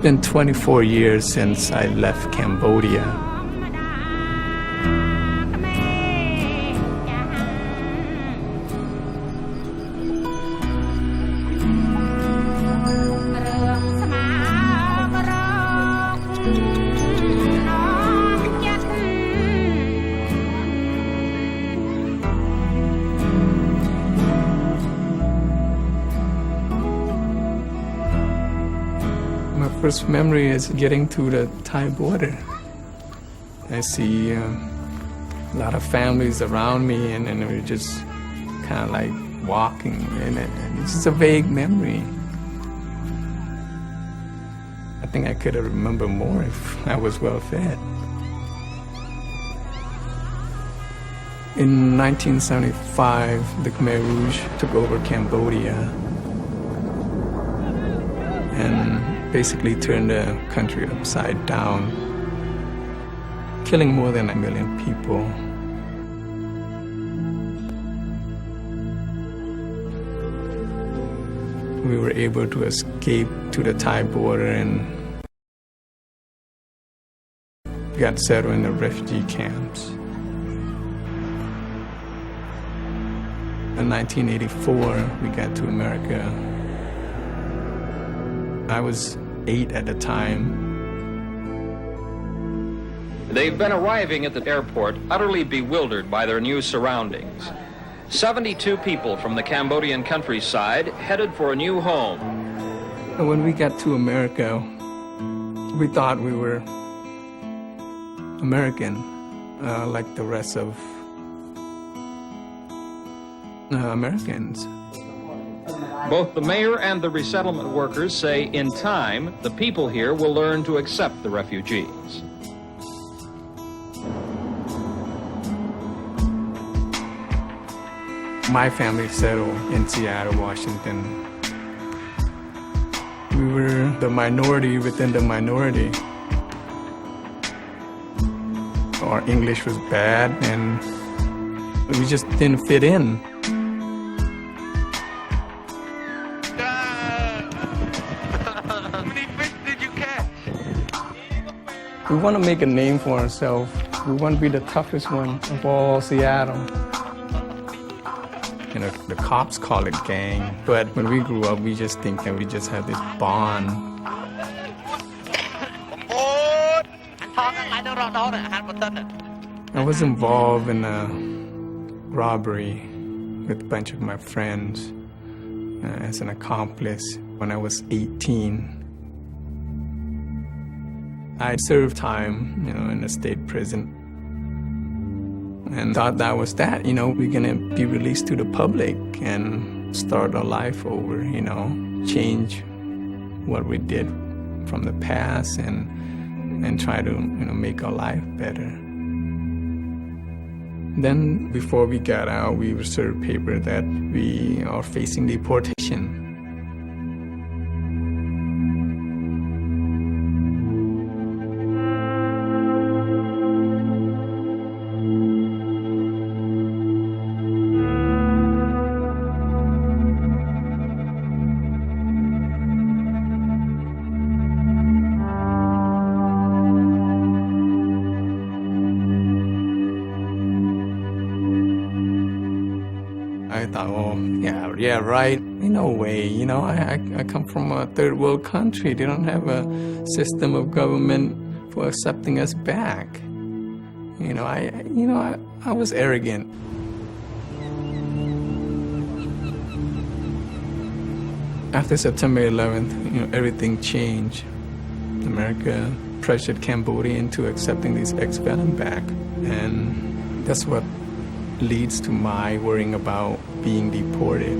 been 24 years since I left Cambodia. My first memory is getting to the Thai border. I see a lot of families around me, and we're just kind of like walking in it. And it's just a vague memory. I think I could have remembered more if I was well fed. In 1975, the Khmer Rouge took over Cambodia and basically turned the country upside down, killing more than 1 million people. We were able to escape to the Thai border and got settled in the refugee camps. In 1984, we got to America. I was 8 at the time. They've been arriving at the airport utterly bewildered by their new surroundings. 72 people from the Cambodian countryside headed for a new home. And when we got to America, we thought we were American, like the rest of Americans. Both the mayor and the resettlement workers say in time, the people here will learn to accept the refugees. My family settled in Seattle, Washington. We were the minority within the minority. Our English was bad and we just didn't fit in. We want to make a name for ourselves. We want to be the toughest one of all Seattle. You know, the cops call it gang, but when we grew up, we just think that we just have this bond. I was involved in a robbery with a bunch of my friends as an accomplice when I was 18. I served time, in a state prison, and thought that was that. We're gonna be released to the public and start our life over. Change what we did from the past and try to make our life better. Then, before we got out, we were served paper that we are facing deportation. I thought, oh, yeah, right. No way, I come from a third world country. They don't have a system of government for accepting us back. I was arrogant. After September 11th, everything changed. America pressured Cambodia into accepting these ex-felons back. And that's what leads to my worrying about being deported.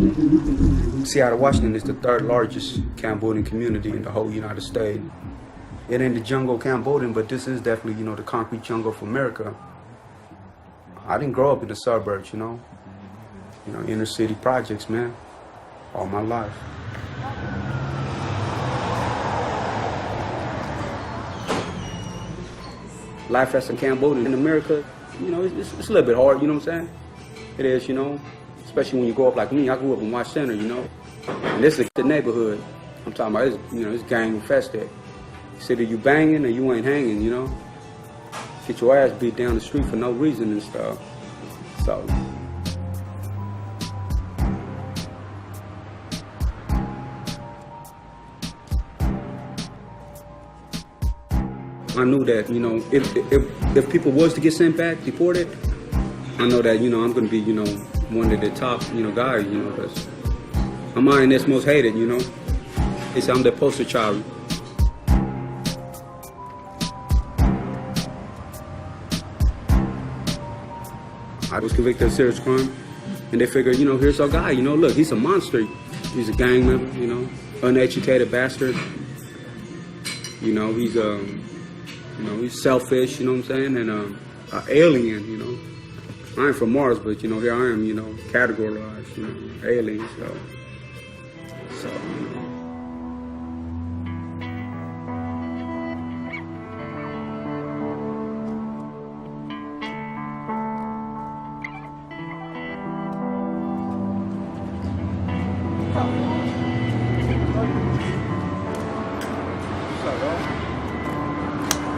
Thank you. Seattle, Washington is the third largest Cambodian community in the whole United States. It ain't the jungle Cambodian, but this is definitely, the concrete jungle of America. I didn't grow up in the suburbs, inner city projects, man, all my life. Life as a Cambodian in America, it's a little bit hard, you know what I'm saying? It is, especially when you grow up like me. I grew up in Watch Center, and this is the neighborhood. I'm talking about, it's gang infested. It's either you banging or you ain't hanging, Get your ass beat down the street for no reason and stuff. So. I knew that, if people was to get sent back, deported, I know that, I'm going to be, one of the top, guys, because I'm INS most hated, It's I'm the poster child. I was convicted of serious crime, and they figured, here's our guy, look, he's a monster. He's a gang member, uneducated bastard. He's selfish, you know what I'm saying, and an alien, I ain't from Mars, but, here I am, categorized, alien, so.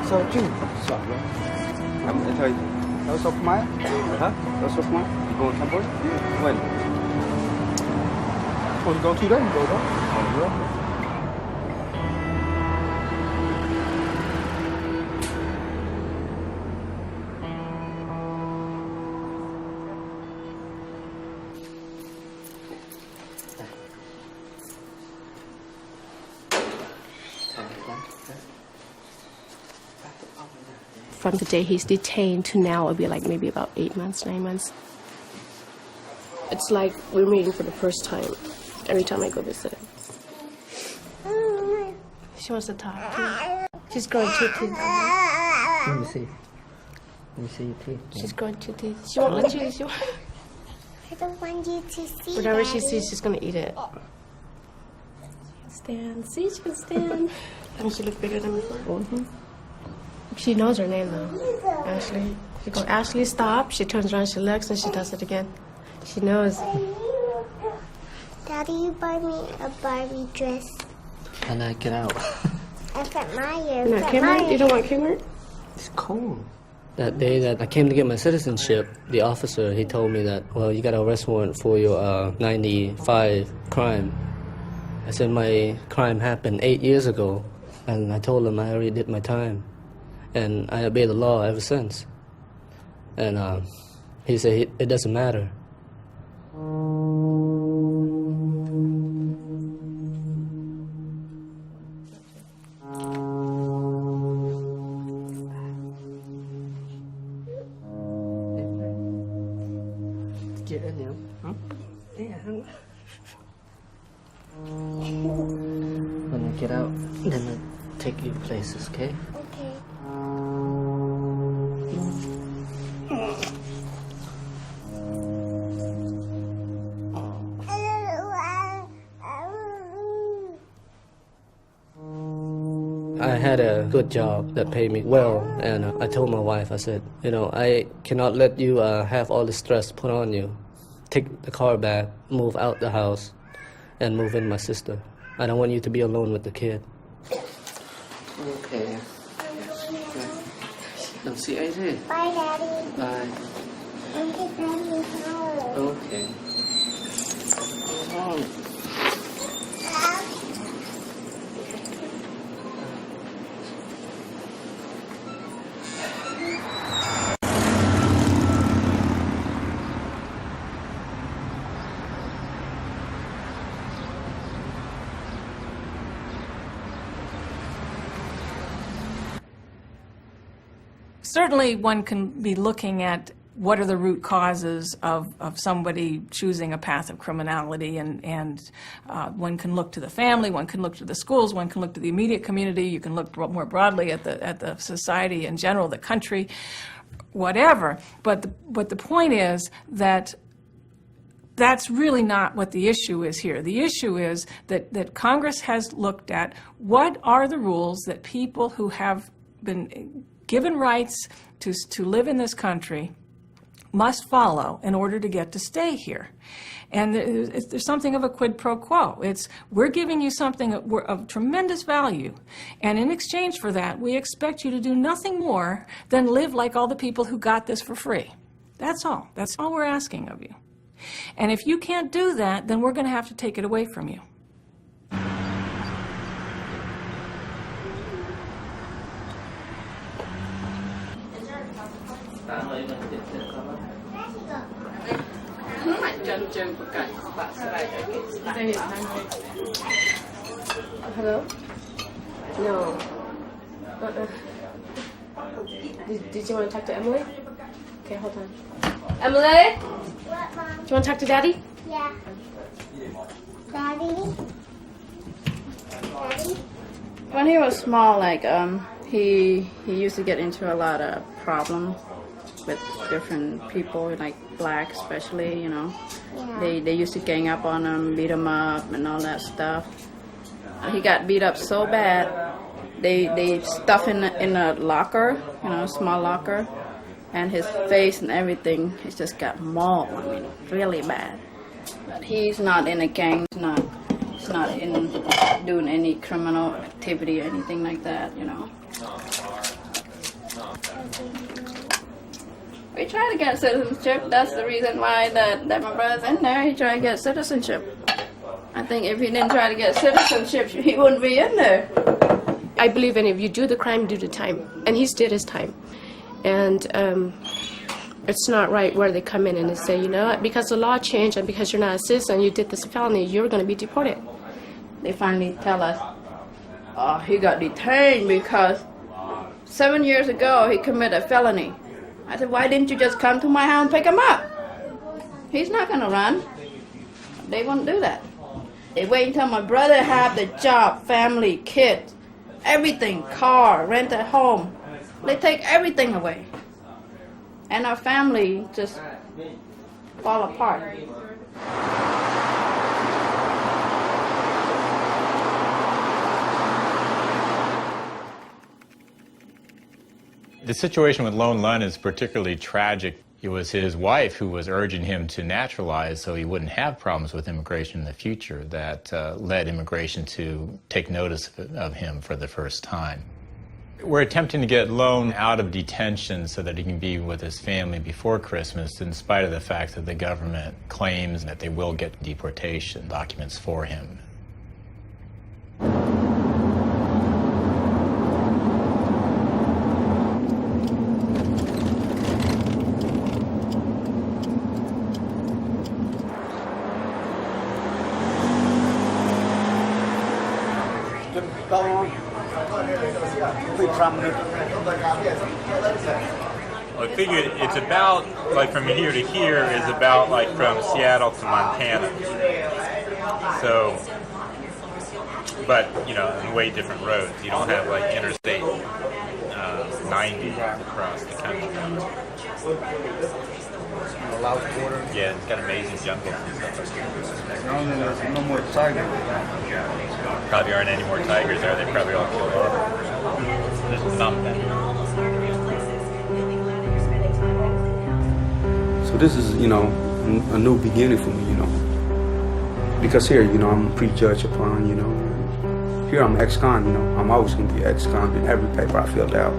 Sao chứ? Sợ lắm. Em sẽ thấy. Đâu sốc máy? Hả? Đâu sốc máy? You going to Cambodia? When? Oh, you going today? Go đó. Oh, yeah. From the day he's detained to now, it'll be like maybe about 8 months, 9 months. It's like we're meeting for the first time every time I go visit him. She wants to talk too. She's growing 2 teeth. Let me see. Let me see your teeth. She's growing 2 teeth. She won't let you. I don't want you to see. Whatever she sees, she's gonna eat it. Stand. See, she can stand. And she look bigger than before. She knows her name though. Ashley. She goes, Ashley, stop. She turns around, she looks, and she does it again. She knows. Daddy, you buy me a Barbie dress. And I get out. I got Maya. No, Kmart? You don't want Kmart? It's cold. That day that I came to get my citizenship, the officer, he told me that, well, you got an arrest warrant for your 95 crime. I said my crime happened 8 years ago, and I told him I already did my time. And I obeyed the law ever since. And he said it doesn't matter. Get in there. Huh? Yeah. When I get out, then I'll take you places, okay? Okay. I had a good job that paid me well, and I told my wife, I said, I cannot let you have all the stress put on you. Take the car back, move out the house, and move in my sister. I don't want you to be alone with the kid. Okay. Don't see AJ. Bye, Daddy. Bye. Okay, Daddy. Home. Okay. Go home. Certainly one can be looking at what are the root causes of somebody choosing a path of criminality, and one can look to the family, one can look to the schools, one can look to the immediate community, you can look more broadly at the society in general, the country, whatever. But the point is that that's really not what the issue is here. The issue is that Congress has looked at what are the rules that people who have been given rights to live in this country must follow in order to get to stay here. And there's something of a quid pro quo. We're giving you something of tremendous value, and in exchange for that, we expect you to do nothing more than live like all the people who got this for free. That's all. That's all we're asking of you. And if you can't do that, then we're going to have to take it away from you. Hello? No. Did you want to talk to Emily? Okay, hold on. Emily? What, Mom? Do you want to talk to Daddy? Yeah. Daddy? Daddy? When he was small, he used to get into a lot of problems with different people, like black especially, Yeah. They used to gang up on him, beat him up and all that stuff. He got beat up so bad, they stuff in a locker, a small locker, and his face and everything, it just got mauled, really bad. But he's not in a gang, he's not in doing any criminal activity or anything like that, We try to get citizenship. That's the reason why that my brother's in there. He tried to get citizenship. I think if he didn't try to get citizenship, he wouldn't be in there. I believe in if you do the crime, do the time. And he's did his time. And it's not right where they come in and they say, because the law changed and because you're not a citizen, you did this felony, you're going to be deported. They finally tell us, he got detained because 7 years ago he committed a felony. I said, why didn't you just come to my house and pick him up? He's not going to run. They won't do that. They wait until my brother have the job, family, kids, everything, car, rent a home. They take everything away. And our family just fall apart. The situation with Lone Lun is particularly tragic. It was his wife who was urging him to naturalize so he wouldn't have problems with immigration in the future that led immigration to take notice of him for the first time. We're attempting to get Lone out of detention so that he can be with his family before Christmas, in spite of the fact that the government claims that they will get deportation documents for him. I figured it's about, from here to here is about, from Seattle to Montana. So, but, on way different roads. You don't have, Interstate 90 across the country. Yeah, it's got amazing jungles and stuff like that. There's no more tigers. Probably aren't any more tigers there. They probably all killed off. There's something. So this is, a new beginning for me, Because here, I'm prejudged upon, Here I'm ex-con, I'm always going to be ex-con in every paper I filled out.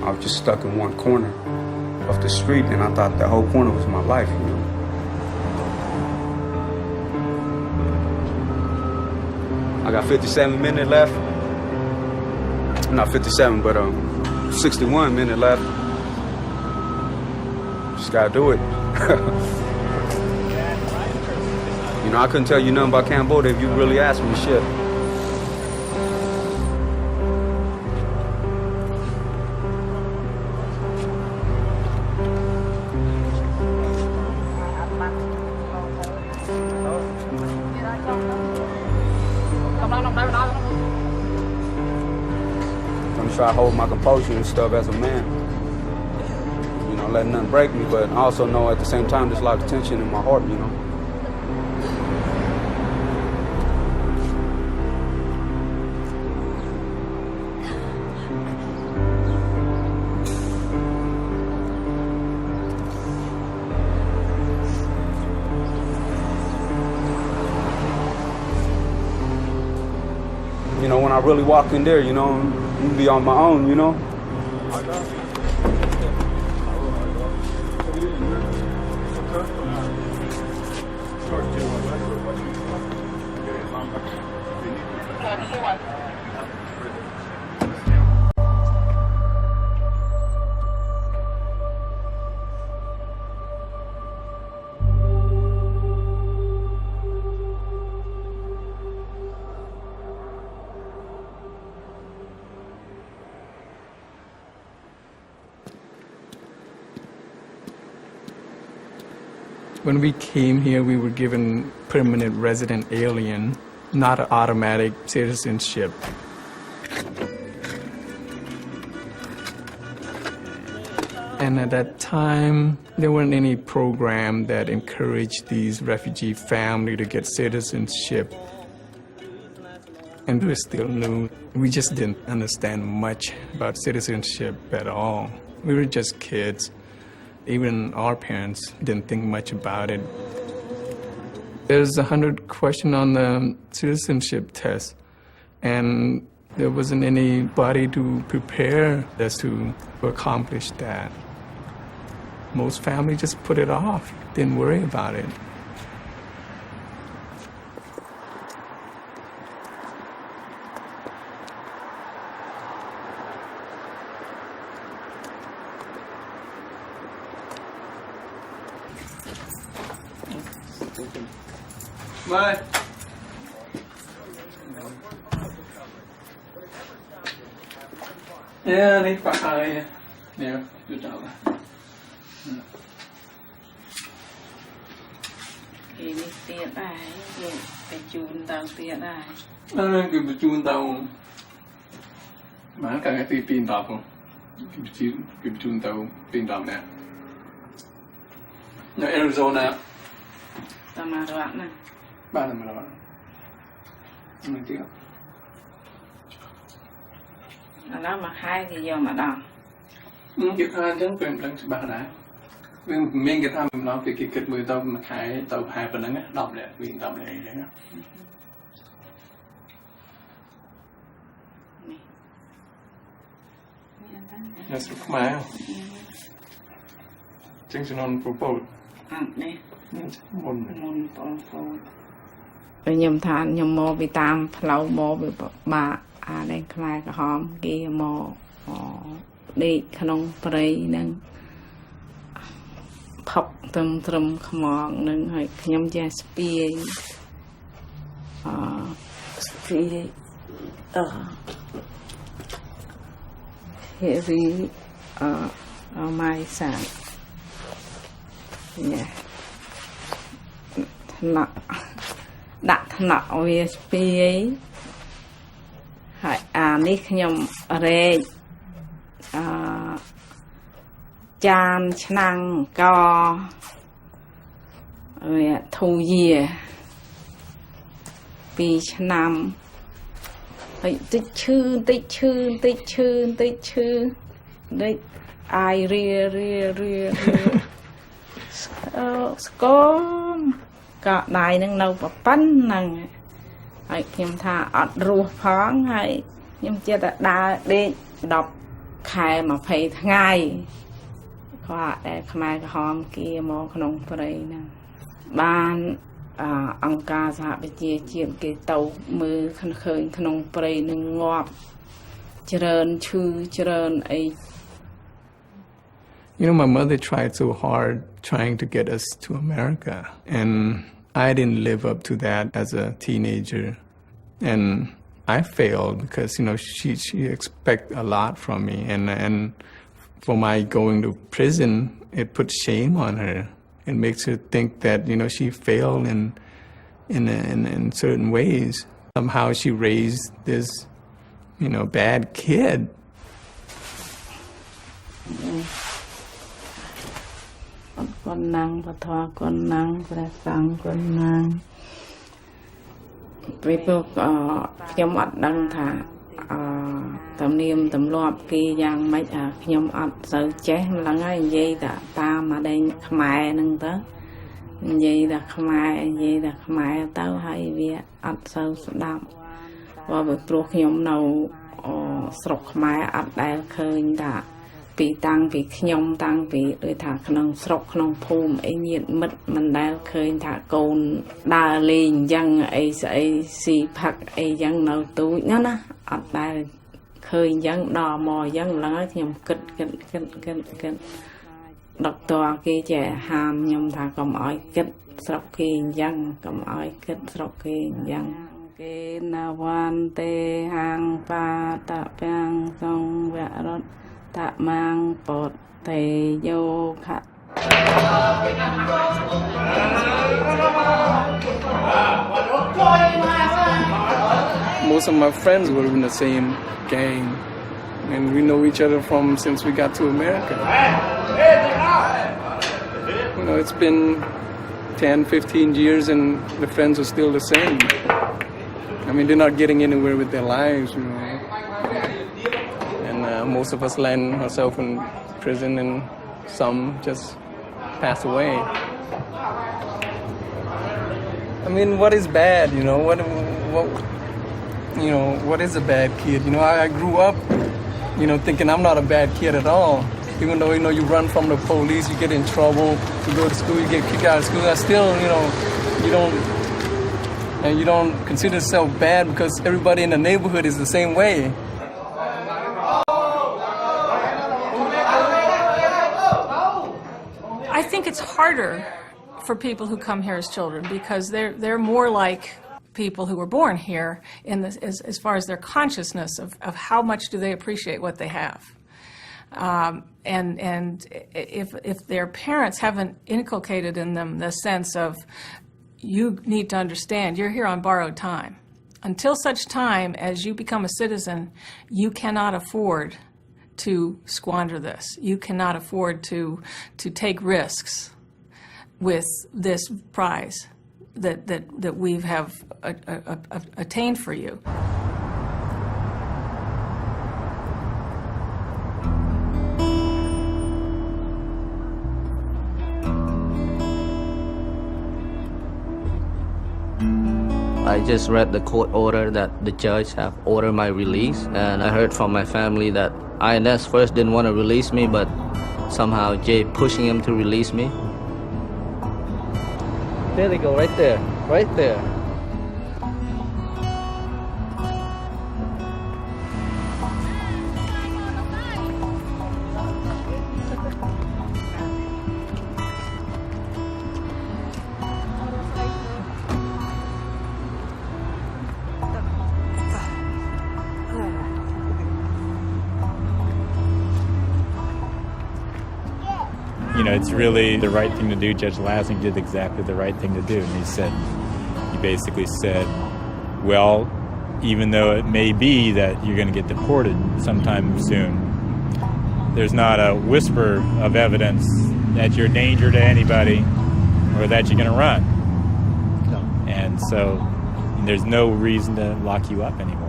I was just stuck in one corner of the street, and I thought the whole corner was my life, I got 57 minutes left. Not 57, but 61 minutes left. Just gotta do it. I couldn't tell you nothing about Cambodia if you really asked me shit. always try to hold my composure and stuff as a man. You know, letting nothing break me, but I also know at the same time there's a lot of tension in my heart, you know. You know, when I really walk in there, you know, I'm gonna be on my own, you know. When we came here, we were given permanent resident alien, not an automatic citizenship. And at that time, there weren't any program that encouraged these refugee families to get citizenship. And we were still new. We just didn't understand much about citizenship at all. We were just kids. Even our parents didn't think much about it. There's 100 questions on the citizenship test, and there wasn't anybody to prepare us to accomplish that. Most families just put it off, didn't worry about it. Bye. Yeah, need phải hai nè, chú chào bạn. Thì đi tiện ai, phải chun tàu tiện ai. Cứ bị chun tàu. Mà cả cái tiền đọc không? Cứ bị chun tàu tiền đọc nè. Ở Arizona. Tao mà đoạn này. Ba là mà đoạn. Mình tiếc. Đó mà hai thì giờ mà đòn. Cái thang chẳng quyền đang ba đá. Mình cái thang mình nói về cái kết mười tàu mà khai tàu hai phần nắng đọc lẹ, quyền đọc lẹ vậy đó. That's my. Chính là non Pol Pot. Nè. Môn Pol Pot. Rồi nhầm than nhầm mò bị tam phẩu mò bị bà đây khai cái hòm kia mò đi khăn prey nâng phọc tầm tầm khmong nâng hay nhầm cha spie spie heavy mai sản yeah nọ đặt nọ về spie hay ní nhầm re chan năng co thu dìa vì năm tích chư đấy ai ria có cả đài năng nâu và bắn năng hay nhầm tha ọt ruột phóng hay nhầm chưa đã đi đọc khai mà phải ngày qua để khai hòm kia mò khung prey nè banអង្គការសហប្រជាជាតិគេទៅមើលឃើញក្នុងព្រៃនឹងងាប់ច្រើនឈឺច្រើនអី You know, my mother tried so hard trying to get us to America, and I didn't live up to that as a teenager, and I failed because, you know, she expected a lot from me, and for my going to prison, it put shame on her. It makes her think that, you know, she failed in certain ways. Somehow she raised this, you know, bad kid. con năng và thoa con năng và sang con năng vì僕ខ្ញុំអត់ដឹងថាតំនាមទម្លាប់គេយ៉ាងម៉េចខ្ញុំអត់សូវចេះឡើងហើយនិយាយតែតាមអាដែងខ្មែរហ្នឹងទៅនិយាយតែខ្មែរទៅហើយវាអត់សូវស្ដាប់ព្រោះខ្ញុំនៅស្រុកខ្មែរអត់ដែលឃើញថាពីតាំងពីខ្ញុំតាំងពីដូចថាក្នុងស្រុកក្នុងភូមិអីញាតិមិត្តមិនដែលឃើញថាកូនដើរលេងអញ្ចឹងអីស្អីស៊ីផឹកអីអញ្ចឹងនៅទូចណាអត់ដែលឃើញអញ្ចឹងដល់មកអញ្ចឹងឡើងហើយខ្ញុំគិតដុកទ័រគេចេះហាមខ្ញុំថាកុំឲ្យគិតស្រុកគេអញ្ចឹងកុំឲ្យគិតស្រុកគេអញ្ចឹងគេណាវ៉ាន់ទេហាងបាតពាំងសងវរតតាមាងពតទេយោខៈ Most of my friends were in the same gang, and we know each other from since we got to America. You know, it's been 10, 15 years and the friends are still the same. I mean, they're not getting anywhere with their lives, you know. And most of us land ourselves in prison and some just pass away. I mean, what is bad, you know? What is a bad kid? You know, I grew up, you know, thinking I'm not a bad kid at all. Even though, you know, you run from the police, you get in trouble, you go to school, you get kicked out of school. I still, you know, you don't consider yourself bad because everybody in the neighborhood is the same way. I think it's harder for people who come here as children because they're more like people who were born here in this, as far as their consciousness of how much do they appreciate what they have. And if their parents haven't inculcated in them the sense of you need to understand you're here on borrowed time. Until such time as you become a citizen, you cannot afford to squander this. You cannot afford to take risks with this prize that we have attained for you. I just read the court order that the judge have ordered my release, and I heard from my family that INS first didn't want to release me, but somehow Jay pushing him to release me. There they go, right there, right there. You know, it's really the right thing to do. Judge Lansing did exactly the right thing to do. And he basically said, well, even though it may be that you're going to get deported sometime soon, there's not a whisper of evidence that you're a danger to anybody or that you're going to run. No. And so there's no reason to lock you up anymore.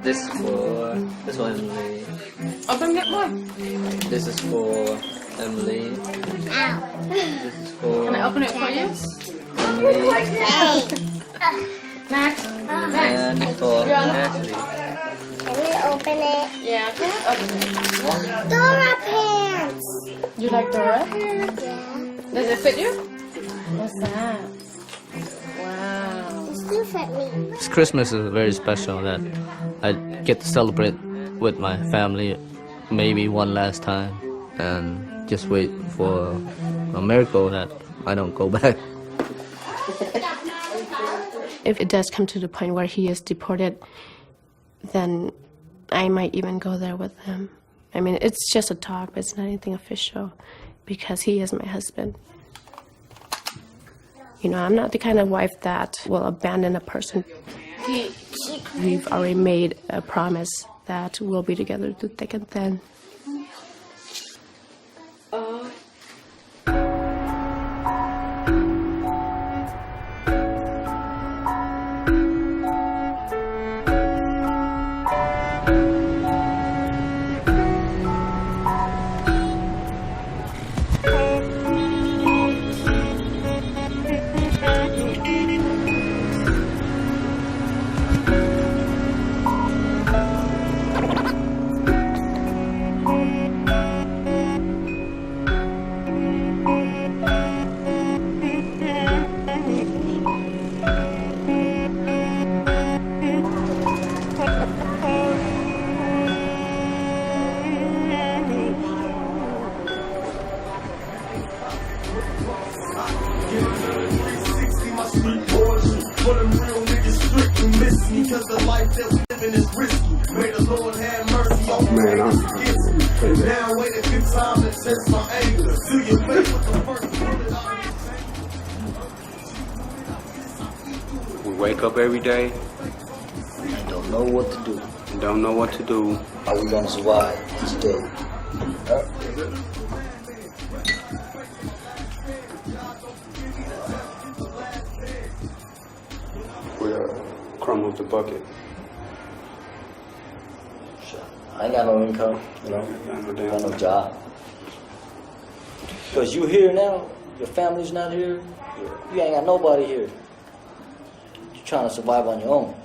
This is for Emily. Open get more. This is for Emily. Ow. This is for Can I open it for you? Emily. Max. And for Ashley. Can we open it? Yeah, okay. Open it. Dora pants. You like Dora? Yeah. Does it fit you? What's that? Wow. It still fit me. This Christmas is very special that I get to celebrate with my family maybe one last time and just wait for a miracle that I don't go back. If it does come to the point where he is deported, then I might even go there with him. I mean, it's just a talk, but it's not anything official because he is my husband. You know, I'm not the kind of wife that will abandon a person. We've already made a promise that we'll be together through thick and thin. We wake up every day and don't know what to do. Don't know what to do. How we gonna survive each day? We're crumb of the bucket. I ain't got no income, you know. I got no job. Because you here now, your family's not here, you ain't got nobody here. You're trying to survive on your own.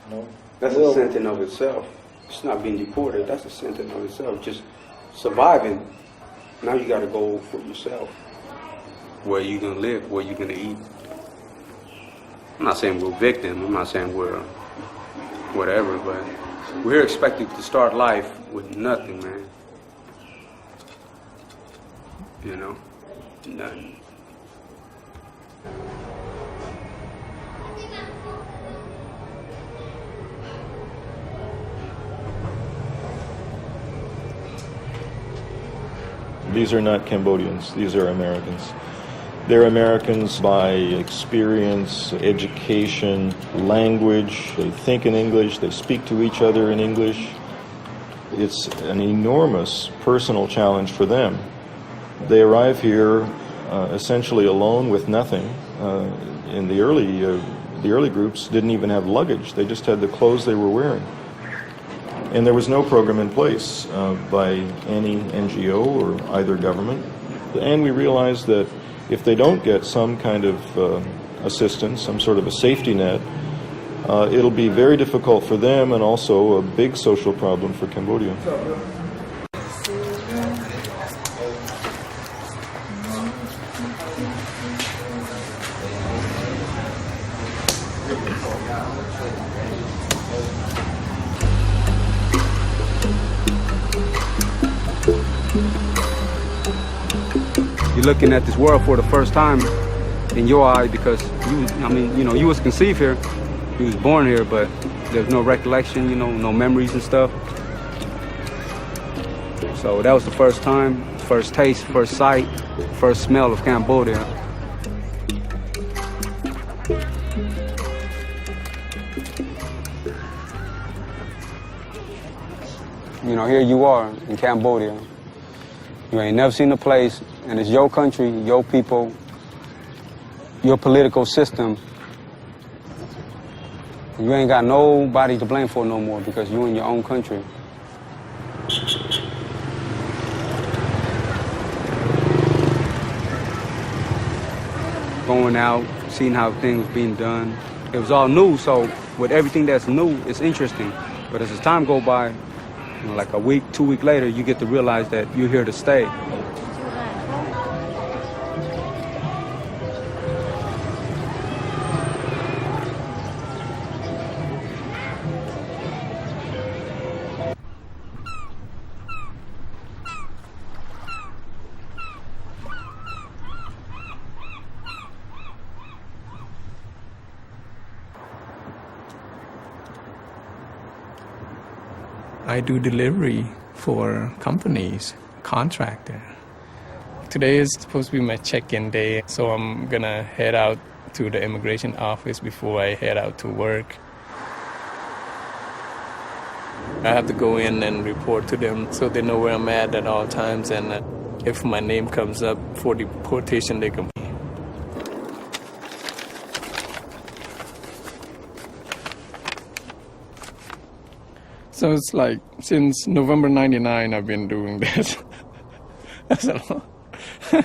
You know? That's a sentence in of itself. It's not being deported, that's a sentence of itself. Just surviving. Now you gotta go for yourself. Where you gonna live, where you gonna eat. I'm not saying we're victim, I'm not saying we're whatever, but we're here expected to start life with nothing, man. You know? Nothing. These are not Cambodians, these are Americans. They're Americans by experience, education, language. They think in English, they speak to each other in English. It's an enormous personal challenge for them. They arrive here essentially alone with nothing. In the early groups didn't even have luggage, they just had the clothes they were wearing. And there was no program in place by any NGO or either government. And we realized that if they don't get some kind of assistance, some sort of a safety net, it'll be very difficult for them and also a big social problem for Cambodia. You're looking at this world for the first time in your eyes because you was conceived here, you was born here, but there's no recollection, no memories and stuff. So that was the first time, first taste, first sight, first smell of Cambodia. Here you are in Cambodia. You ain't never seen a place, and it's your country, your people, your political system. You ain't got nobody to blame for no more because you in your own country. Going out, seeing how things being done. It was all new, so with everything that's new, it's interesting. But as the time go by, like a week, 2 weeks later, you get to realize that you're here to stay. I do delivery for companies, contractor. Today is supposed to be my check-in day, so I'm gonna head out to the immigration office before I head out to work. I have to go in and report to them so they know where I'm at all times, and if my name comes up for deportation, they can. So it's like since November '99 I've been doing this.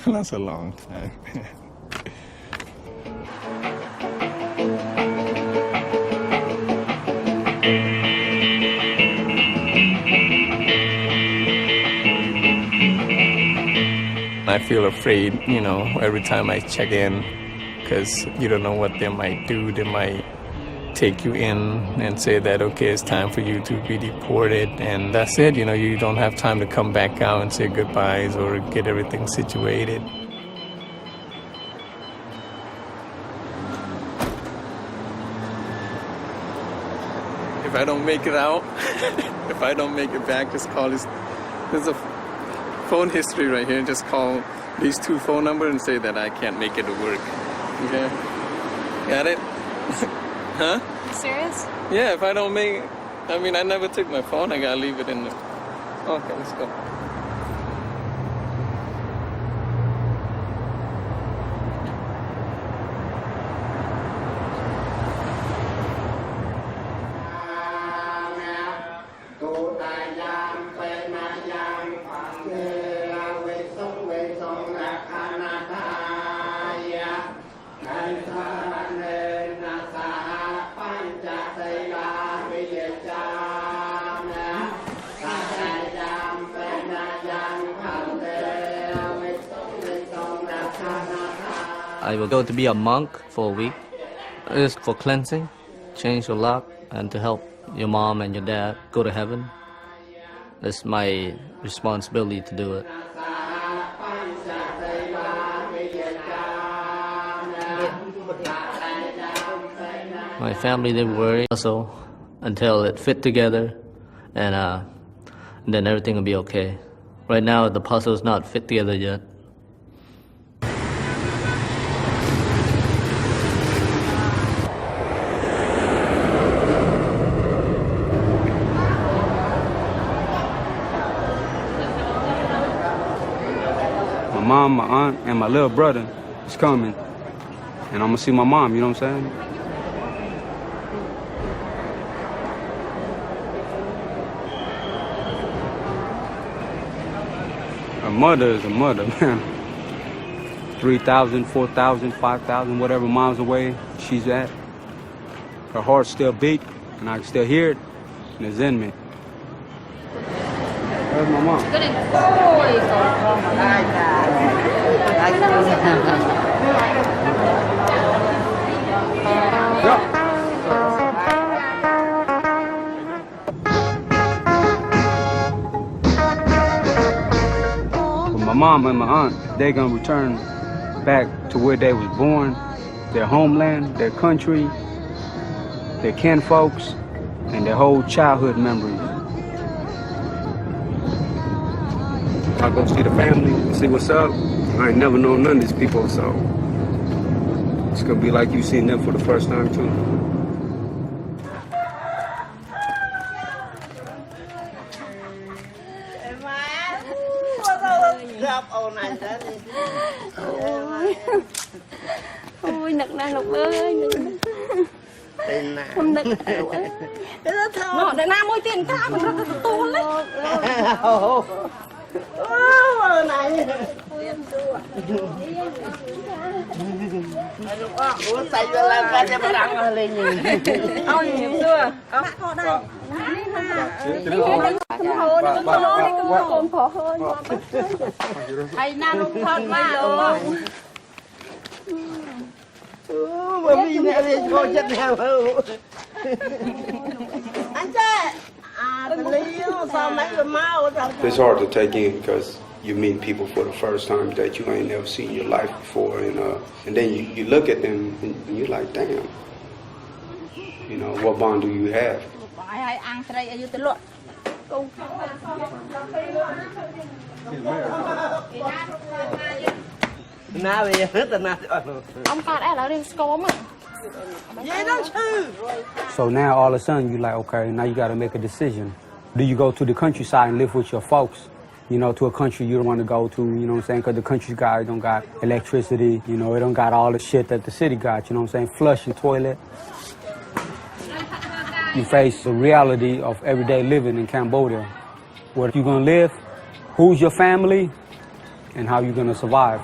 That's a long time. I feel afraid, every time I check in, because you don't know what they might do. They might take you in and say that, okay, it's time for you to be deported, and that's it. You don't have time to come back out and say goodbyes or get everything situated. If I don't make it out, if I don't make it back, just call this. There's a phone history right here. Just call these 2 phone numbers and say that I can't make it to work. Okay? Got it? Huh? Serious? Yeah, if I don't make it. I never took my phone. I gotta leave it in the. Okay, let's go. I will go to be a monk for a week. It's for cleansing, change your luck, and to help your mom and your dad go to heaven. It's my responsibility to do it. My family, they worry also until it fit together, and then everything will be okay. Right now, the puzzle is not fit together yet. My mom, my aunt, and my little brother is coming. And I'm gonna see my mom, you know what I'm saying? A mother is a mother, man. 3,000, 4,000, 5,000, whatever miles away she's at. Her heart still beat, and I can still hear it, and it's in me. Where's my mom? My mom and my aunt, they're gonna return back to where they was born, their homeland, their country, their kinfolks, and their whole childhood memories. I'll go see the family, see what's up. I ain't never known none of these people, so it's gonna be like you seeing them for the first time too. Ôi nực nè Lục ơi. Không nực. Nó để nam môi tiền ta mà nó tu lấy. Này. Ủa xài cho làm cái cho đăng lên nhìn. Ôi nhiều xưa. Ở đây. Hay na lúc thân mà luôn. It's hard to take in because you meet people for the first time that you ain't never seen in your life before, and then you look at them and you're like, damn, what bond do you have? So now all of a sudden you like, okay, now you got to make a decision. Do you go to the countryside and live with your folks? You know, to a country you don't want to go to, you know what I'm saying? Because the country guy don't got electricity, you know, it don't got all the shit that the city got, you know what I'm saying? Flush your toilet. You face the reality of everyday living in Cambodia. Where you going to live, who's your family, and how you going to survive.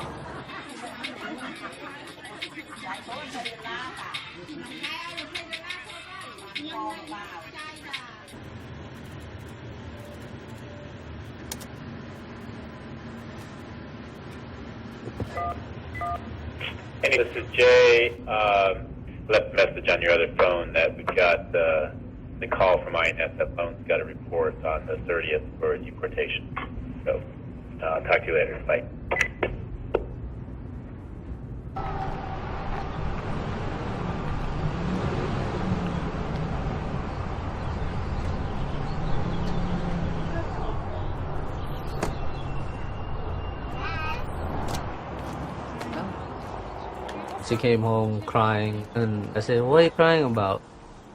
Hey, this is Jay. Left a message on your other phone that we got the call from INS. That phone's got a report on the 30th for deportation. So I'll talk to you later. Bye. She came home crying, and I said, "What are you crying about?"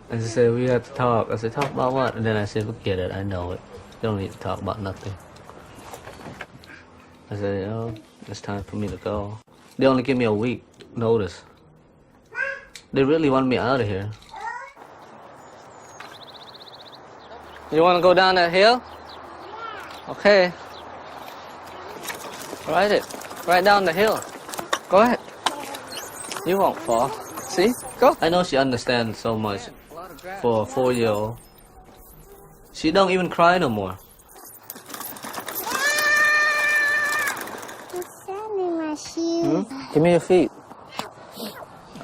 And she said, "We have to talk." I said, "Talk about what?" And then I said, "Forget it, I know it. You don't need to talk about nothing." I said, it's time for me to go. They only give me a week notice. They really want me out of here. You want to go down that hill? Okay. Ride it. Right down the hill. Go ahead. You won't fall. See? Go. I know she understands so much for a 4-year-old. She don't even cry no more. Give me your feet.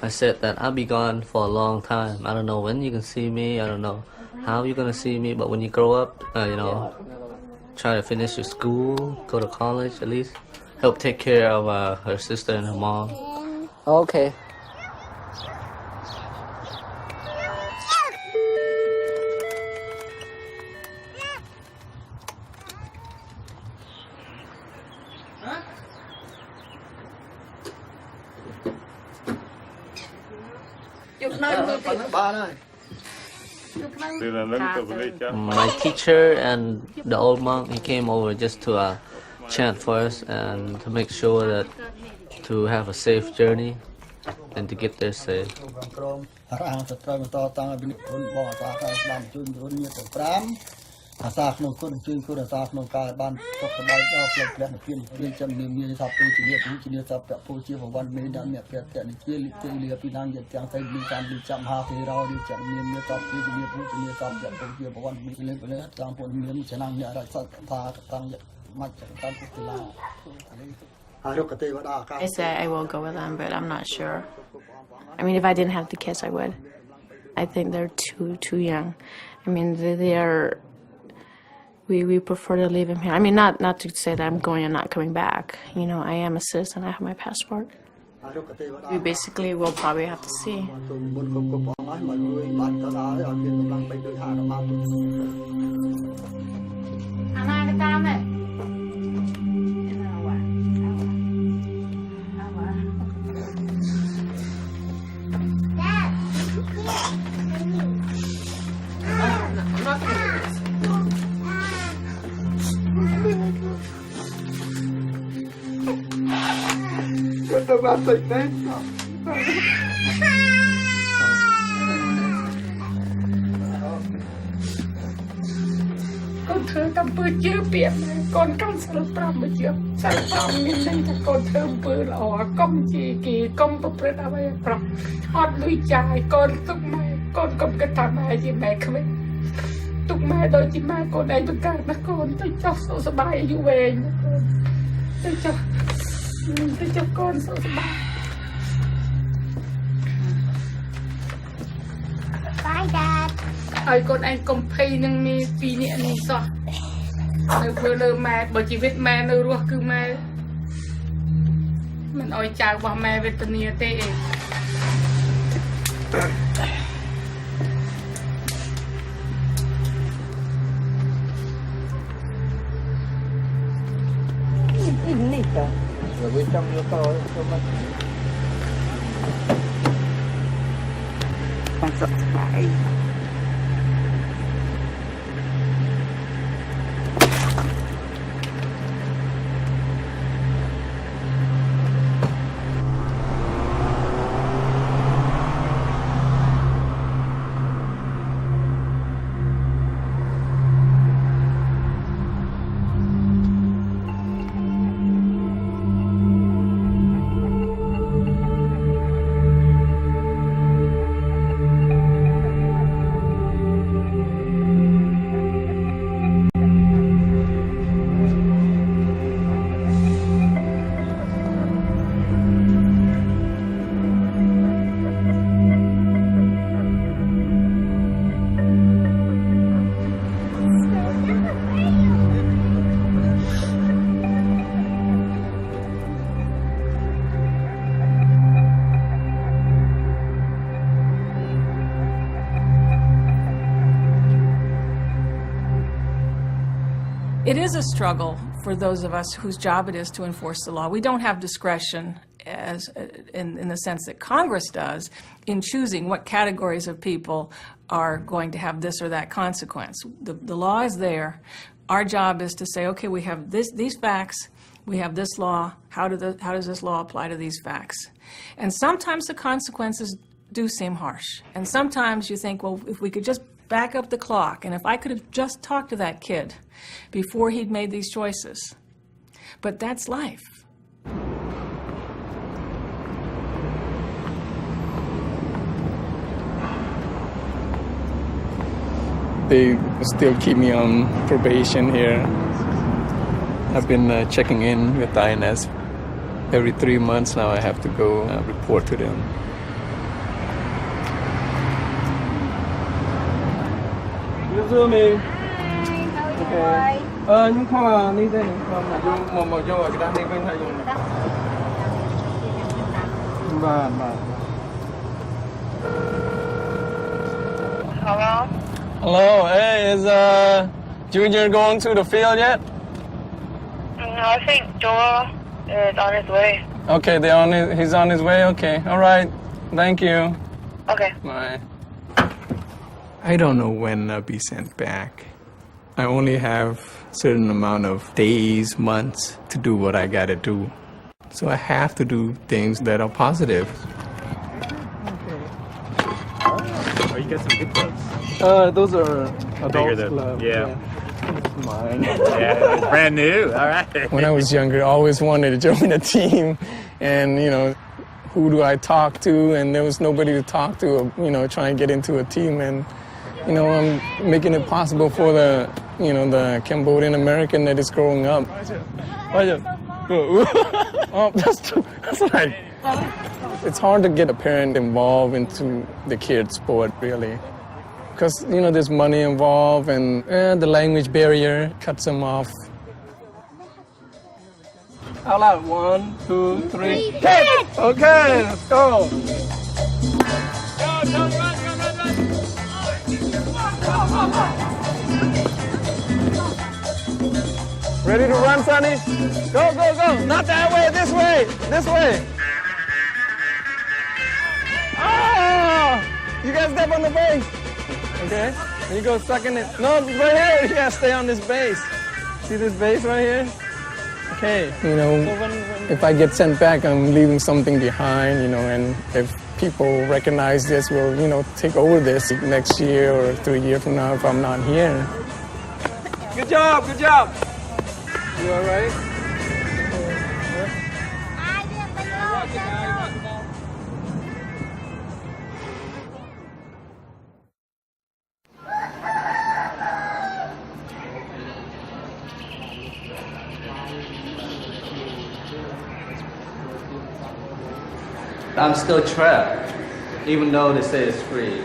I said that I'll be gone for a long time. I don't know when you can see me. I don't know how you're gonna see me. But when you grow up, try to finish your school, go to college at least. Help take care of her sister and her mom. Okay. My teacher and the old monk, he came over just to chant for us and to make sure that to have a safe journey and to get there safe. I said I will go with them, but I'm not sure. I mean, if I didn't have the kids, I would. I think they're too young. I mean, they are. We prefer to leave them here. I mean, not to say that I'm going and not coming back. You know, I am a citizen. I have my passport. We basically will probably have to see. Con thơ Campuchia biển con căng sờ pram Campuchia sờ pram miền Tây ta con thơ bự lò công chỉ kỳ công bậcประดับ pram អត់លុយចាយ con ទុកម៉ែ con កុំគិតថាម៉ែជាម៉ែក្មេង ទុកម៉ែដូចជាម៉ែកូនឯងបង្កើតណា con ទៅចុះសុខសប្បាយយូរវែង ទៅចុះ con សុខសប្បាយ Bye, Dad. ហើយកូនឯងកុំភ័យនឹងមីពីរនាក់នេះសោះនៅធ្វើលើម៉ែបើជីវិតម៉ែនៅរស់គឺម៉ែមិនអោយចៅរបស់ម៉ែវេទនាទេ Bye, Inita. Rồi trong vô to cho mình. Con sợ phải. It is a struggle for those of us whose job it is to enforce the law. We don't have discretion as in the sense that Congress does in choosing what categories of people are going to have this or that consequence. The law is there. Our job is to say, okay, we have these facts, we have this law, how does this law apply to these facts? And sometimes the consequences do seem harsh. And sometimes you think, well, if we could just back up the clock, and if I could have just talked to that kid before he'd made these choices. But that's life. They still keep me on probation here. I've been checking in with INS. Every 3 months now I have to go report to them. Okay. Nhưng không đi đây không mà vô cái đám đi bên hay dùng. Hello? Hello, hey, is Junior going to the field yet? No, I think Joel is on his way. Okay, he's on his way? Okay, all right. Thank you. Okay. Bye. I don't know when I'll be sent back. I only have a certain amount of days, months to do what I gotta do. So I have to do things that are positive. Oh, you got some good clothes. Those are adult than- gloves. yeah. Mine. Yeah, it's brand new. All right. When I was younger, I always wanted to join a team, and who do I talk to? And there was nobody to talk to. Try and get into a team, and I'm making it possible for the Cambodian American that is growing up. Oh, that's like, it's hard to get a parent involved into the kid's sport, really. Because, there's money involved, and the language barrier cuts them off. How loud? 1, 2, 3, hit! Okay, let's go. Ready to run, Sonny? Go, go, go. Not that way, this way. This way. Oh! You guys step on the base. Okay? And you go sucking it. No, right here. You gotta stay on this base. See this base right here? Okay. If I get sent back, I'm leaving something behind, and if people recognize this, will, take over this next year or 3 years from now if I'm not here. Good job, good job. You all right? I'm still trapped, even though they say it's free.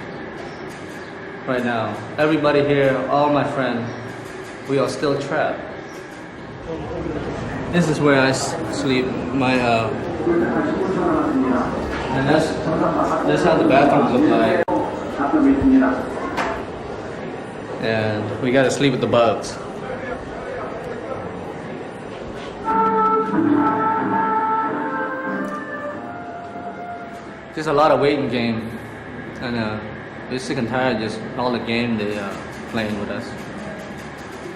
Right now, everybody here, all my friends, we are still trapped. This is where I sleep. And that's how the bathrooms look like. And we gotta sleep with the bugs. There's a lot of waiting game, and we're sick and tired of just all the game they playing with us.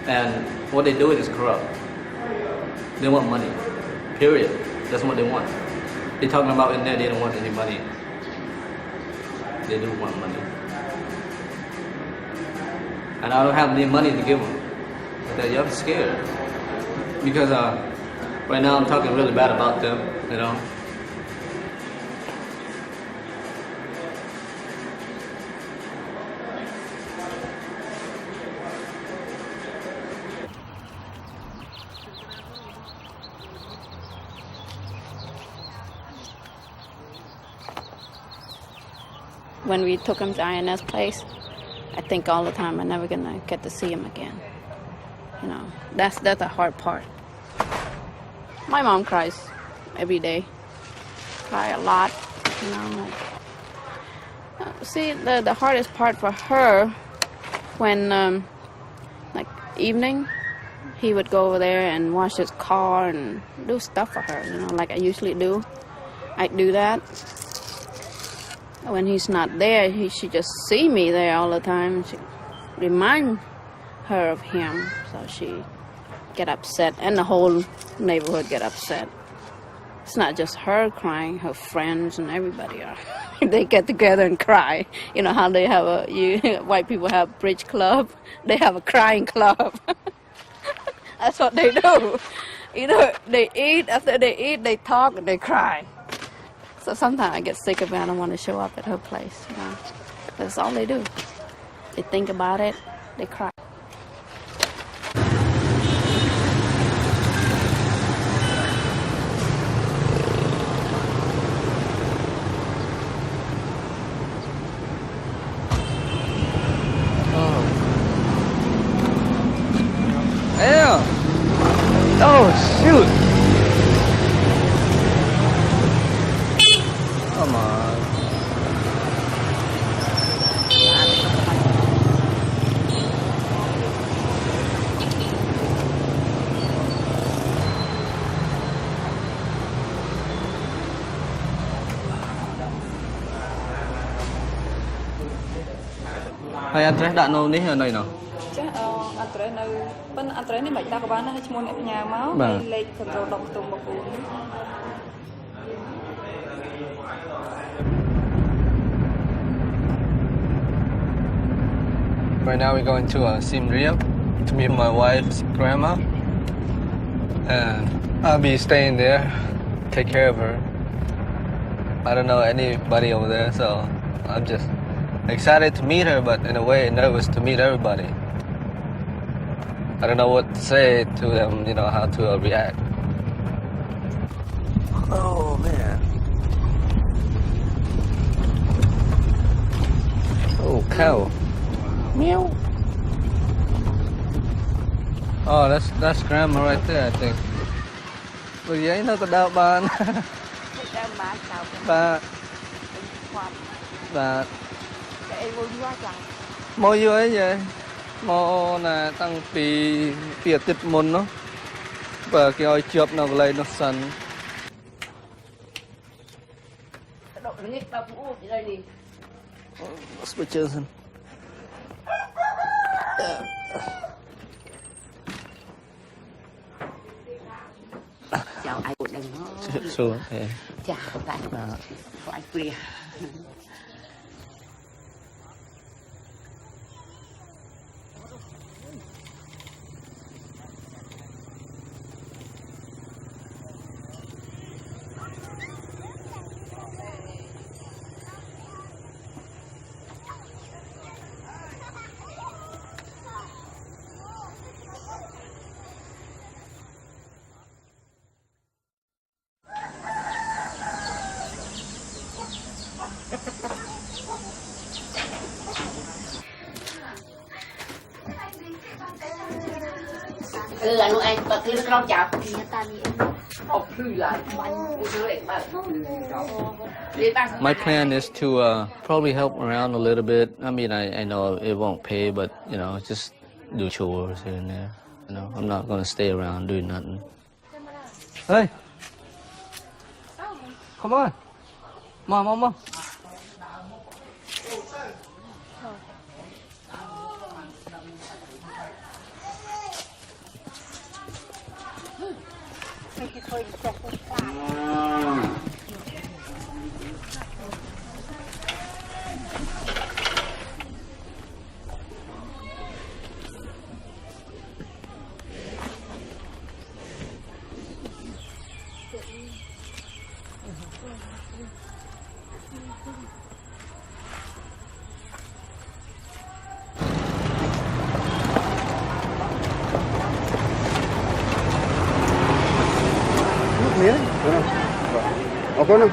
And what they do is corrupt. They want money, period. That's what they want. They're talking about in there they don't want any money. They do want money. And I don't have any money to give them. But I'm scared. Because right now I'm talking really bad about them, you know. When we took him to INS place, I think all the time I'm never gonna get to see him again. You know, that's the hard part. My mom cries every day, cry a lot. You know, see the hardest part for her when like evening, he would go over there and wash his car and do stuff for her. You know, like I usually do. I'd do that. When he's not there, she just see me there all the time. She remind her of him, so she get upset, and the whole neighborhood get upset. It's not just her crying; her friends and everybody are. They get together and cry. You know how they have white people have bridge club. They have a crying club. That's what they do. You know, they eat. After they eat, they talk and they cry. So sometimes I get sick of it. I don't want to show up at her place. You know? That's all they do. They think about it. They cry. Damn! Oh, shoot! Come on. Hay addressដាក់នៅនេះនៅណាចាaddress នៅប៉ុន្តែ address នេះមិនដាក់ក៏បានដែរឈ្មោះអ្នកផ្ញើមកហើយលេខ control ដកខ្ទង់បបួន Right now we're going to Siem Reap to meet my wife's grandma, and I'll be staying there, take care of her. I don't know anybody over there, so I'm just excited to meet her, but in a way nervous to meet everybody. I don't know what to say to them, you know, how to react. Oh man. Oh, cow. Meow. Oh, that's grandma right there, I think. Well, yeah, you know the doubt ban. But mua vô ấy vậy, mua là tăng pi tít môn nó, và cái oi chụp nó lên nó sần. Switches. Chào ai cũng đừng nó. Xuống. Chào tại của anh Quỳ. Anh nuôi anh bật cái con chào. My plan is to probably help around a little bit. I mean, I know it won't pay, but you know, just do chores here and there. You know, I'm not gonna stay around doing nothing. Hey, come on, Mom. Okay, no?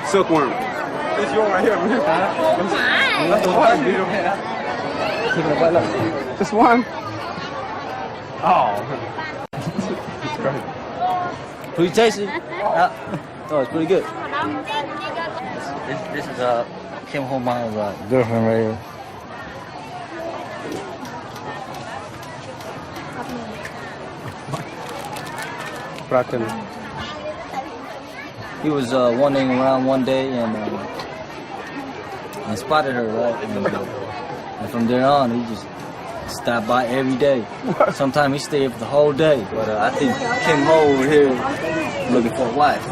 Silkworm. It's your right here, man. That's the one, dude. This one? Oh. It's great. Pretty tasty. Oh, it's pretty good. This is Kim Ho Ma's girlfriend right here. He was wandering around one day and spotted her, right? And from there on, he just stopped by every day. Sometimes he stayed for the whole day. But I think Kim Ho over here looking for a wife.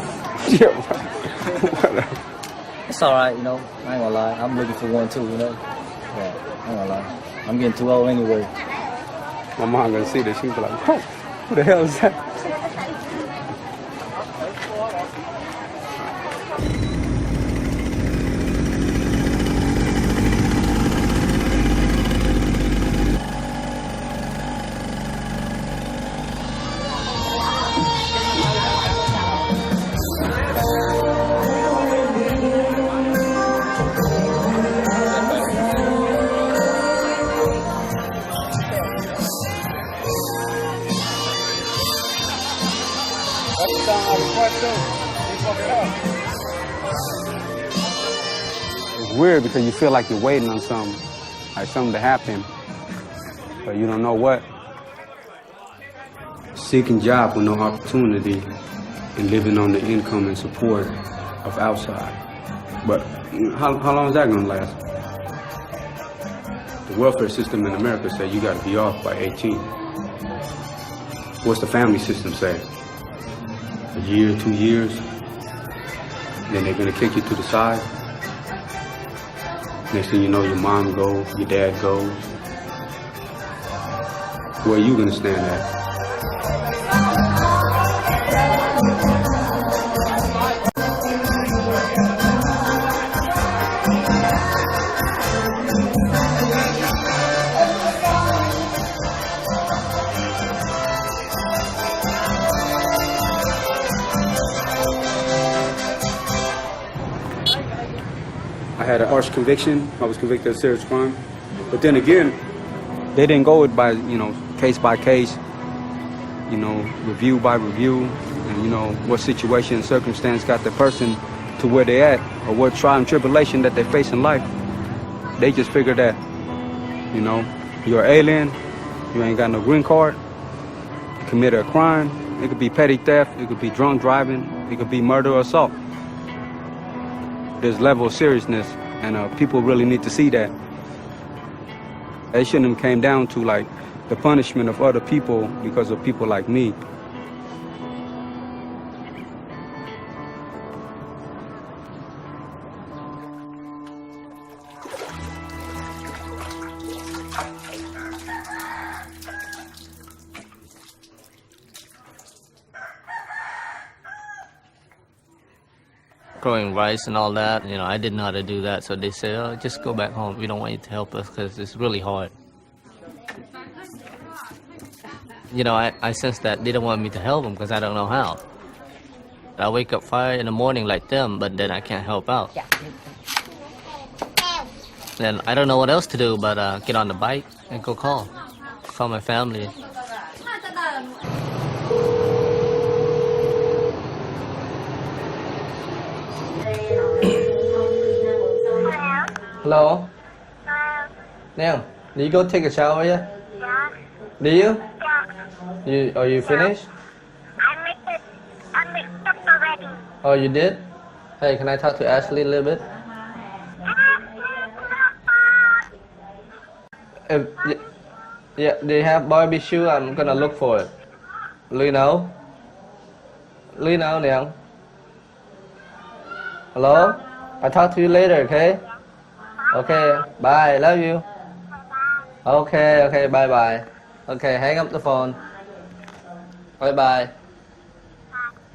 It's all right, you know. I ain't gonna lie. I'm looking for one too, you know. Yeah, I ain't gonna lie. I'm getting too old anyway. My mom gonna see this. She's be like, oh, who the hell is that? It's weird because you feel like you're waiting on something, like something to happen, but you don't know what. Seeking job with no opportunity and living on the income and support of outside. But how long is that going to last? The welfare system in America says you got to be off by 18. What's the family system say? A year, 2 years, then they're gonna kick you to the side. Next thing you know, your mom goes, your dad goes. Where are you gonna stand at? I had a harsh conviction. I was convicted of serious crime. But then again, they didn't go it by, case by case, review by review, and, what situation and circumstance got the person to where they at, or what trial and tribulation that they face in life. They just figured that, you're an alien, you ain't got no green card, you committed a crime. It could be petty theft, it could be drunk driving, it could be murder or assault. There's level of seriousness, and people really need to see that. It shouldn't have came down to like the punishment of other people because of people like me. Growing rice and all that, I didn't know how to do that, so they say, oh, just go back home. We don't want you to help us because it's really hard. I sense that they don't want me to help them because I don't know how. I wake up 5 in the morning like them, but then I can't help out. Then I don't know what else to do but get on the bike and go call my family. Hello? Nè, do you go take a shower yet? Yeah. Do you? Yeah. Are you finished? I mixed up already. Oh, you did? Hey, can I talk to Ashley a little bit? Yeah, they have barbecue. I'm gonna look for it. Louis now? Nè. Hello? I'll talk to you later, okay? Okay, bye. Love you. Okay, bye. Okay, hang up the phone. Bye.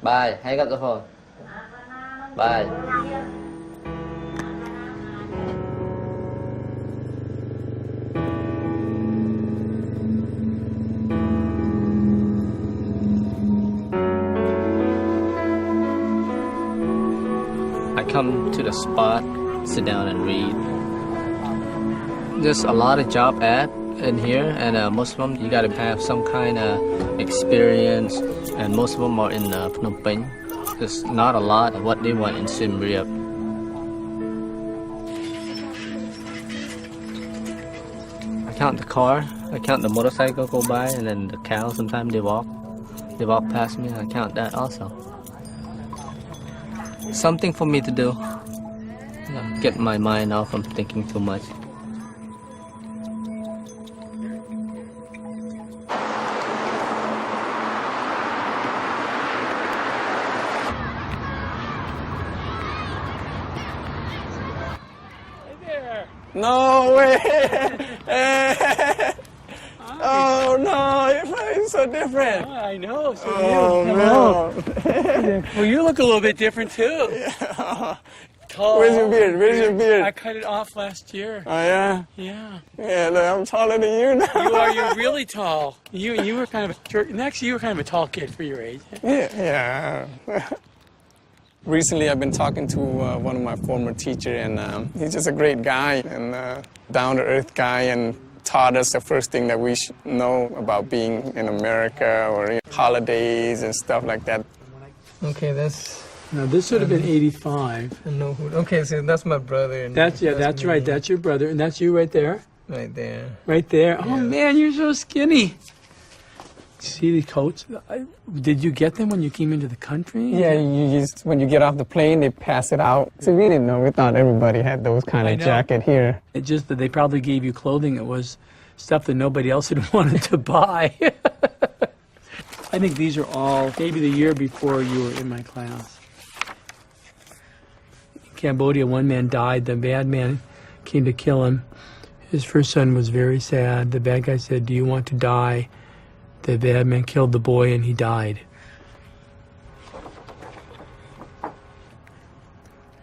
Bye, hang up the phone. Bye. I come to the spot, sit down and read. There's a lot of job ad in here, and most of them you gotta have some kind of experience, and most of them are in Phnom Penh. There's not a lot of what they want in Siem Reap. I count the car, I count the motorcycle go by, and then the cows, sometimes they walk past me, I count that also. Something for me to do, get my mind off from thinking too much. No way! Oh no, your face so different. Oh, I know. So Oh man. Well, you look a little bit different too. Yeah. Tall. Where's your beard? Where's your beard? I cut it off last year. Oh yeah. Yeah. Yeah, look, I'm taller than you now. You're really tall. You were kind of actually you were kind of a tall kid for your age. Yeah. Recently, I've been talking to one of my former teachers, and he's just a great guy and down-to-earth guy, and taught us the first thing that we should know about being in America or holidays and stuff like that. Okay, that's... Now, this would have been 85. No, okay, so that's my brother. And that's right. That's your brother, and that's you right there. Right there. Right there. Yeah. Oh man, you're so skinny. See the coats? Did you get them when you came into the country? Yeah, you just when you get off the plane, they pass it out. So we didn't know. We thought everybody had those kind of jacket here. It just that they probably gave you clothing. It was stuff that nobody else had wanted to buy. I think these are all maybe the year before you were in my class. In Cambodia, one man died. The bad man came to kill him. His first son was very sad. The bad guy said, "Do you want to die?" The bad man killed the boy and he died.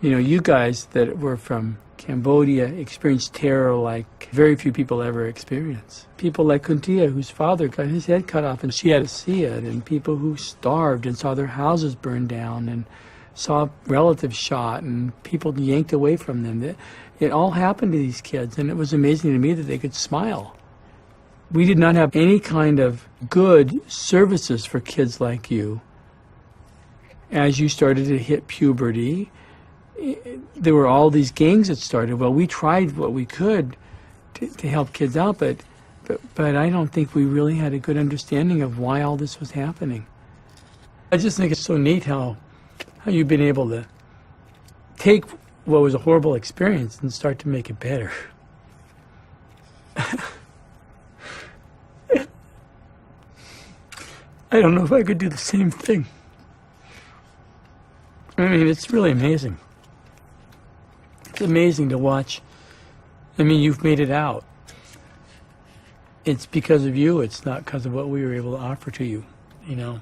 You know, you guys that were from Cambodia experienced terror like very few people ever experience. People like Kuntia, whose father got his head cut off and she had to see it, and people who starved and saw their houses burned down and saw relatives shot and people yanked away from them. It all happened to these kids, and it was amazing to me that they could smile. We did not have any kind of good services for kids like you. As you started to hit puberty, there were all these gangs that started. Well, we tried what we could to help kids out, but I don't think we really had a good understanding of why all this was happening. I just think it's so neat how you've been able to take what was a horrible experience and start to make it better. I don't know if I could do the same thing. I mean, it's really amazing. It's amazing to watch. I mean, you've made it out. It's because of you. It's not because of what we were able to offer to you, you know.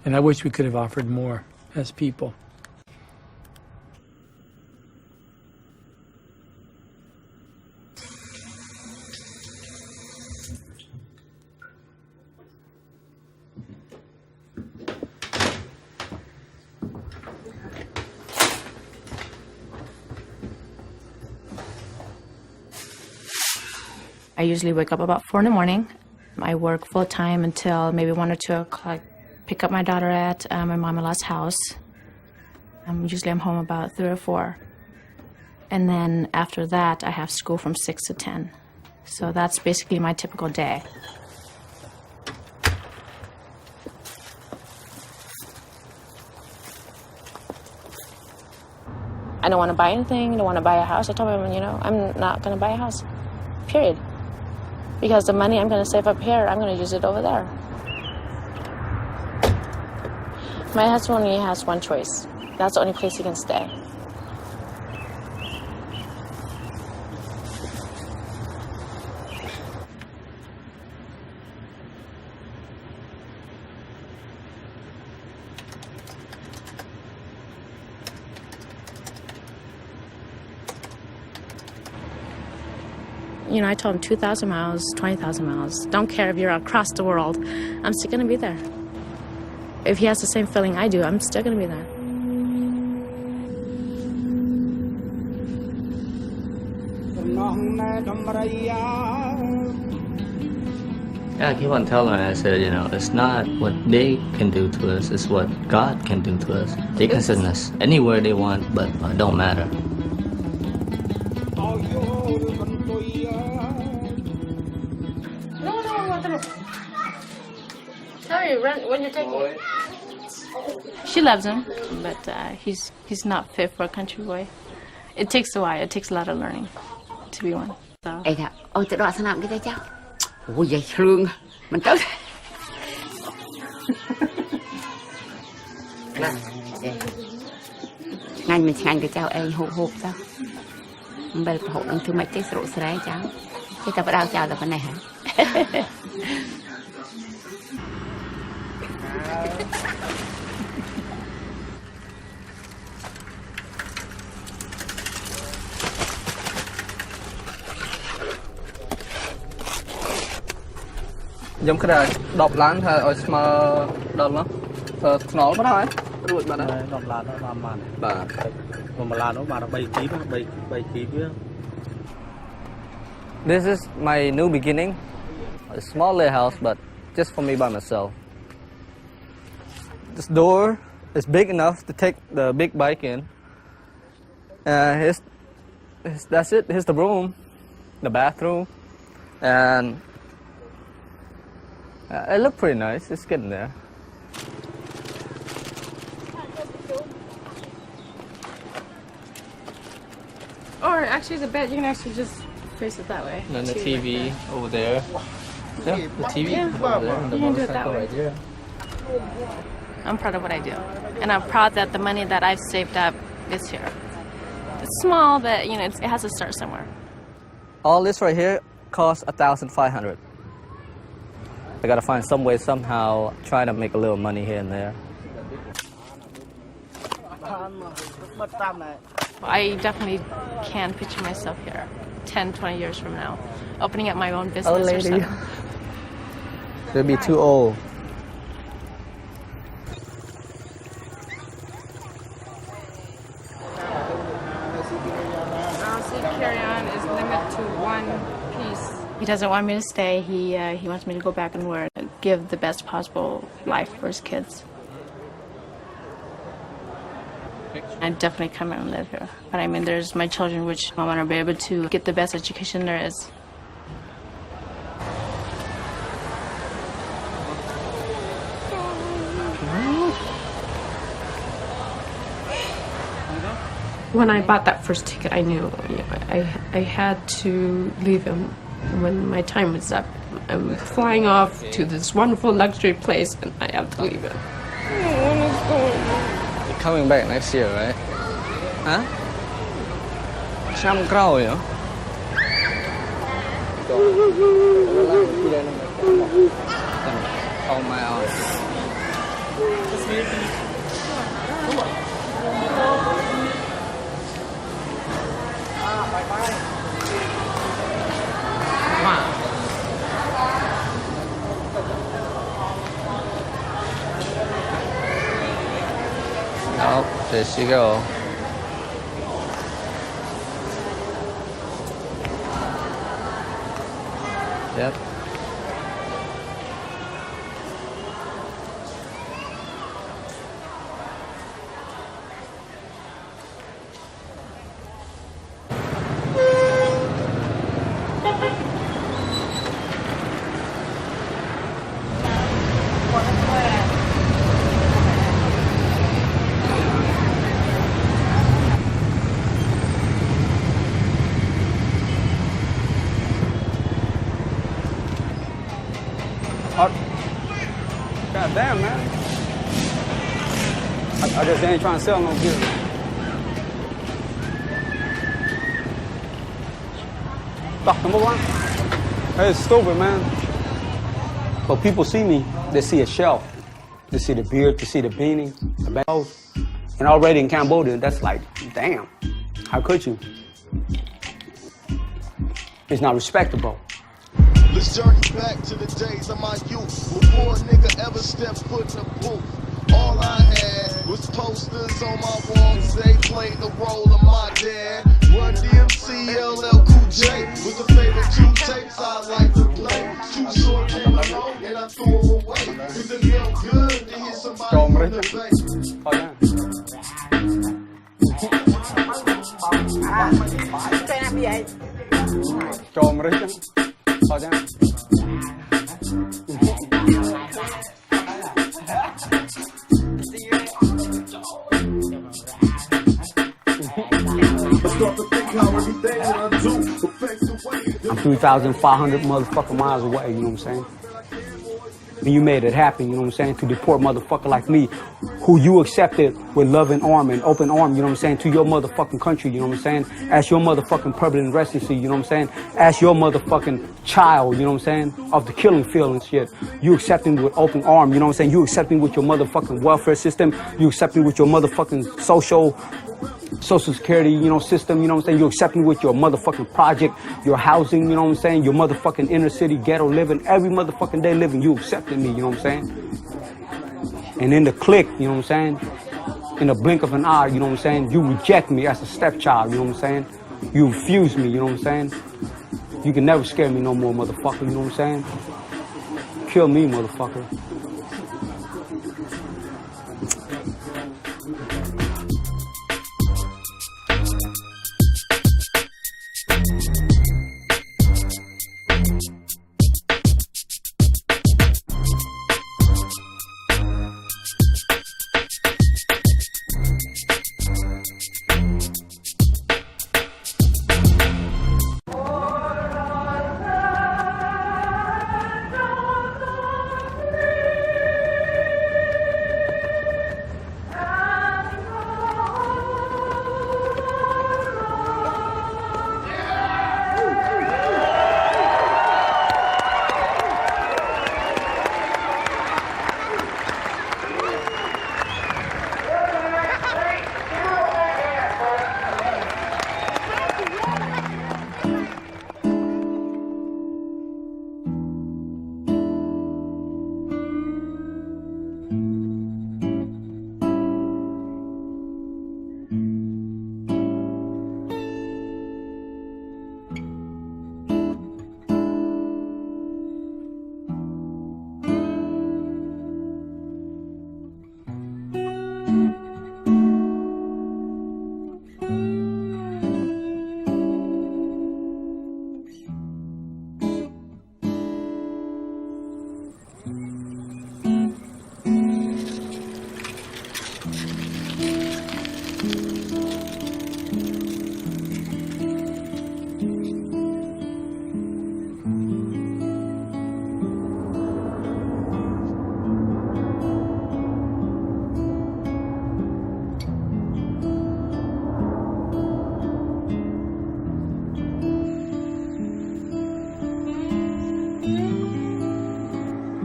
And I wish we could have offered more as people. I usually wake up about 4 in the morning. I work full time until maybe 1 or 2 o'clock. Pick up my daughter at my mom-in-law's house. Usually I'm home about 3 or 4. And then after that, I have school from 6 to 10. So that's basically my typical day. I don't want to buy anything. I don't want to buy a house. I told him, I'm not going to buy a house, period. Because the money I'm going to save up here, I'm going to use it over there. My husband only has one choice. That's the only place he can stay. I told him 2,000 miles, 20,000 miles. Don't care if you're across the world. I'm still going to be there. If he has the same feeling I do, I'm still going to be there. Yeah, I keep on telling her, I said, it's not what they can do to us, it's what God can do to us. They can send us anywhere they want, but it don't matter. When you're taking it. She loves him, but he's not fit for a country boy. It takes a while. It takes a lot of learning to be one. So. Giống cái này đọc láng thôi, ở mà đọc lắm, nó bắt thôi, ruột mà đấy. Đọc láng nó làm màn. Bà, mà láng nó mà nó bay ký với. This is my new beginning, a small little house, but just for me by myself. This door is big enough to take the big bike in. That's it. Here's the room, the bathroom, and. It looked pretty nice. It's getting there. Or actually, the bed, you can actually just face it that way. And then the TV over there. Yeah, the TV over there. And the you can do it that way. Right here. I'm proud of what I do. And I'm proud that the money that I've saved up is here. It's small, but, it has to start somewhere. All this right here costs $1,500. I gotta find some way, somehow, try to make a little money here and there. I definitely can picture myself here 10, 20 years from now, opening up my own business or something. They'll be too old. Carry-on is limited to one piece. He doesn't want me to stay. He wants me to go back and work, give the best possible life for his kids. I definitely come and live here. But there's my children, which I want to be able to get the best education there is. When I bought that first ticket, I knew I had to leave him when my time was up. I'm flying off to this wonderful luxury place, and I have to leave him. You're coming back next year, right? Huh? Some crow, Oh my God. Oh, there she go. Yep. God damn, man. I guess they ain't trying to sell no gear. Fuck, number one. Hey, it's stupid, man. But people see me, they see a shelf. They see the beard, they see the beanie, the bangs. And already in Cambodia, that's like, damn, how could you? It's not respectable. Let's journey back to the days of my youth, before a nigga ever stepped foot in a booth. All I had was posters on my walls, they played the role of my dad. Run DMC, LL Cool J was the favorite two tapes I like to play. Too short came along and I threw them away. Cause it felt good to hear somebody on the bass. I'm 3,500 motherfucking miles away, you know what I'm saying? And you made it happen, you know what I'm saying? To deport motherfucker like me, who you accepted with loving arm and open arm, you know what I'm saying? To your motherfucking country, you know what I'm saying? As your motherfucking permanent residency, you know what I'm saying? As your motherfucking child, you know what I'm saying? Of the killing field and shit. You accept me with open arm, you know what I'm saying? You accept me with your motherfucking welfare system. You accept me with your motherfucking social security, you know, system, you know what I'm saying? You accept me with your motherfucking project, your housing, you know what I'm saying? Your motherfucking inner city ghetto living, every motherfucking day living, you accepted me, you know what I'm saying? And in the click, you know what I'm saying? In the blink of an eye, you know what I'm saying? You reject me as a stepchild, you know what I'm saying? You refuse me, you know what I'm saying? You can never scare me no more, motherfucker, you know what I'm saying? Kill me, motherfucker.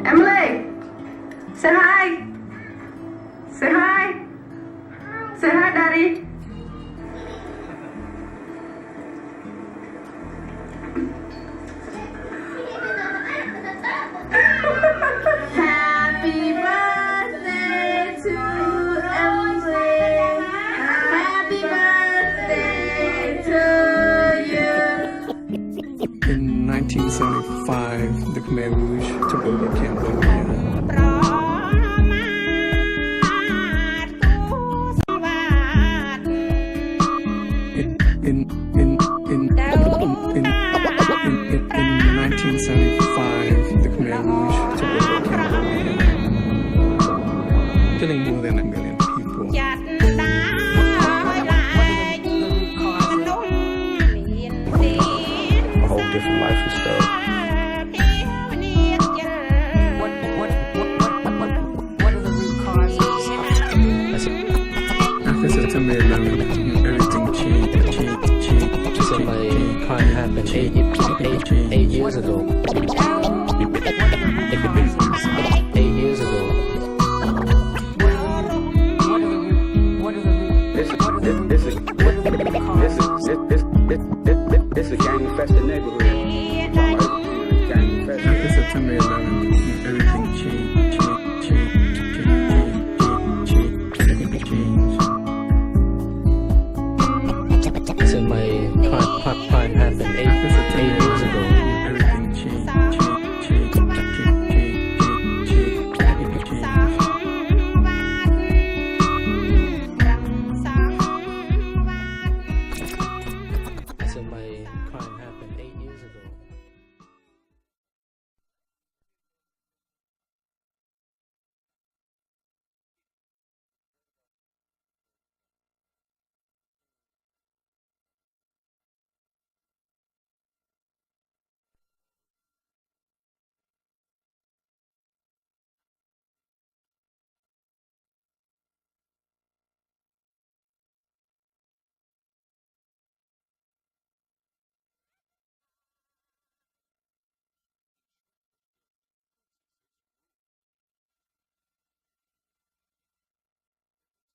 Emily, say hi. Say hi. Say hi, Daddy. Happy birthday to Emily. Happy birthday to you. In 1975, the Khmer Rouge took over Cambodia. In 1975, the Khmer Rouge took over Cambodia, killing more than 1 million people. A whole different life and stuff. September 11th, everything changed. So my crime happened 8 years ago. 8 years ago. This is a gang-infested neighborhood. After September 11th, everything changed.